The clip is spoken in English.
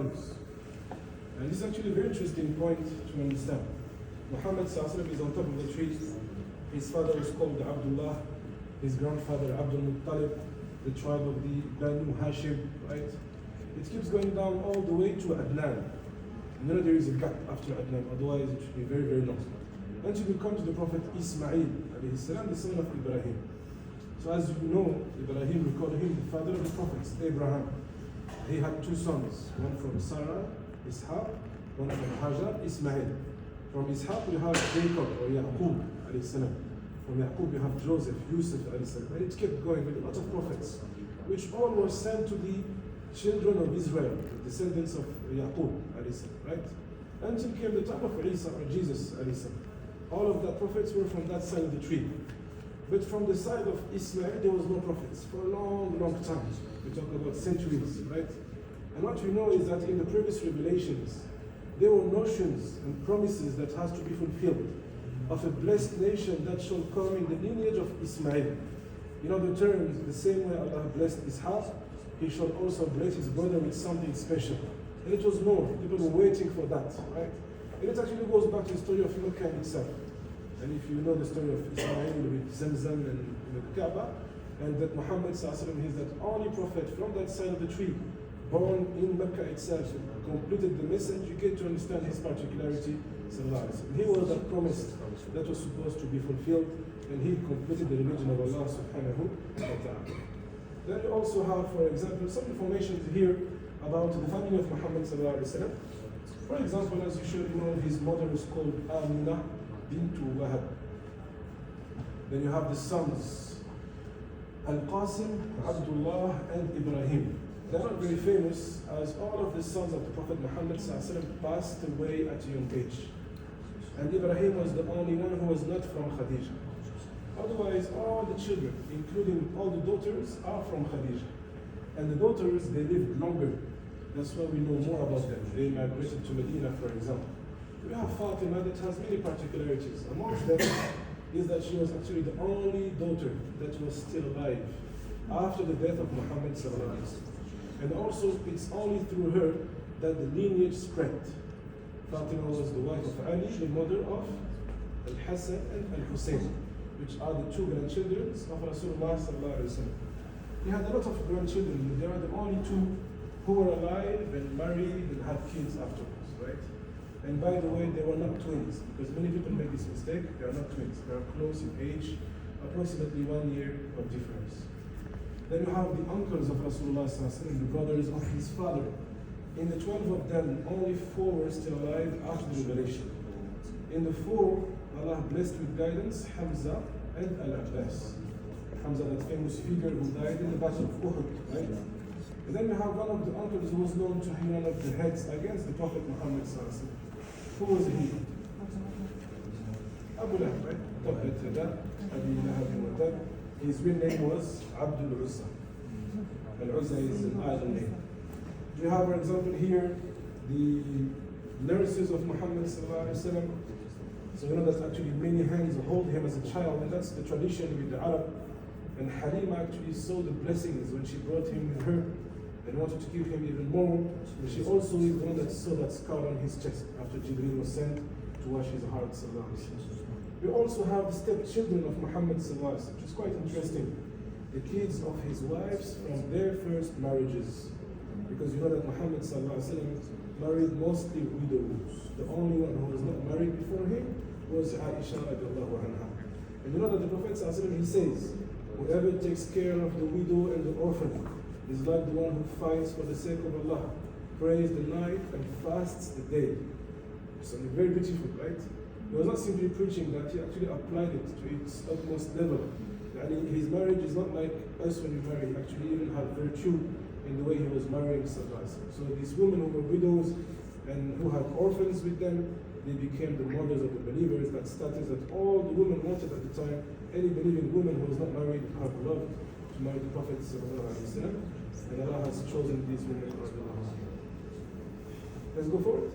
And this is actually a very interesting point to understand. Muhammad is on top of the tree. His father was called Abdullah, his grandfather Abdul Muttalib, the tribe of the Banu Hashim, right? It keeps going down all the way to Adnan. And then there is a gap after Adnan, otherwise it should be very, very long. Until we come to the Prophet Ismail, the son of Ibrahim. So as you know, Ibrahim, we call him the father of the prophets, Abraham. He had two sons, one from Sarah, Ishaq, one from Hajar, Ismail. From Ishaq we have Jacob or Yaqub alayhi salam. From Yaqub we have Joseph, Yusuf alayhi salam. And it kept going with a lot of prophets, which all were sent to the children of Israel, the descendants of Yaqub alayhi salam, right? Until came the time of Isa or Jesus alayhi salam. All of the prophets were from that side of the tree. But from the side of Ismail, there was no prophets for a long, long time. We talk about centuries, right? And what we know is that in the previous revelations, there were notions and promises that has to be fulfilled of a blessed nation that shall come in the lineage of Ismail. You know the terms, the same way Allah blessed Ishaq, He shall also bless his brother with something special. And it was more. People were waiting for that, right? And it actually goes back to the story of Makkah itself. And if you know the story of Ismail with Zamzam and the Kaaba, and that Muhammad is the only prophet from that side of the tree, born in Mecca itself, completed the message, you get to understand his particularity. He was that promise that was supposed to be fulfilled, and he completed the religion of Allah subhanahu wa ta'ala. Then you also have, for example, some information here about the family of Muhammad sallallahu alaihi wasallam. For example, as you should know, his mother was called Amina bint Wahab. Then you have the sons, Al-Qasim, Abdullah, and Ibrahim. They're not very famous, as all of the sons of the Prophet Muhammad passed away at a young age. And Ibrahim was the only one who was not from Khadija. Otherwise, all the children, including all the daughters, are from Khadija. And the daughters, they lived longer. That's why we know more about them. They migrated to Medina, for example. We have Fatima that has many particularities. Amongst them is that she was actually the only daughter that was still alive after the death of Muhammad sallallahu alaihi wasallam. And also, it's only through her that the lineage spread. Fatima was the wife of Ali, the mother of Al-Hassan and Al-Hussein, which are the two grandchildren of Rasulullah sallallahu alaihi wasallam. He had a lot of grandchildren, but they are the only two who were alive and married and had kids afterwards, right? And by the way, they were not twins, because many people make this mistake. They are not twins. They are close in age, approximately 1 year of difference. Then you have the uncles of Rasulullah sallallahu alaihi wasallam, the brothers of his father. In the 12 of them, only 4 were still alive after the revelation. In the 4, Allah blessed with guidance Hamza and Al-Abbas. Hamza, that famous figure who died in the battle of Uhud, right? And then we have one of the uncles who was known to be one of the heads against the Prophet Muhammad sallallahu alaihi wasallam. Who was he? Abu Lahab, right? His real name was Abdul Uzza. Al-Uzza is an idol name. We have, for example, here the nurses of Muhammad sallallahu alaihi wasallam. So you know that actually many hands hold him as a child, and that's the tradition with the Arab. And Halima actually saw the blessings when she brought him with her and wanted to give him even more. But she also is the one that saw that scar on his chest after Jibreel was sent to wash his heart sallallahu alaihi wasallam. We also have the stepchildren of Muhammad sallallahu alaihi wasallam, which is quite interesting. The kids of his wives from their first marriages. Because you know that Muhammad sallallahu alaihi wasallam married mostly widows. The only one who was not married before him was Aisha radiallahu anha. And you know that the Prophet sallallahu alaihi wasallam, he says, whoever takes care of the widow and the orphan is like the one who fights for the sake of Allah, prays the night and fasts the day. Something very beautiful, right? He was not simply preaching that, he actually applied it to its utmost level. And his marriage is not like us when you marry. He actually even had virtue in the way he was marrying Sallallahu. So these women who were widows and who had orphans with them, they became the mothers of the believers. That status that all the women wanted at the time. Any believing woman who was not married had loved to marry the Prophet Sallallahu. And Allah has chosen these women. Let's go forward.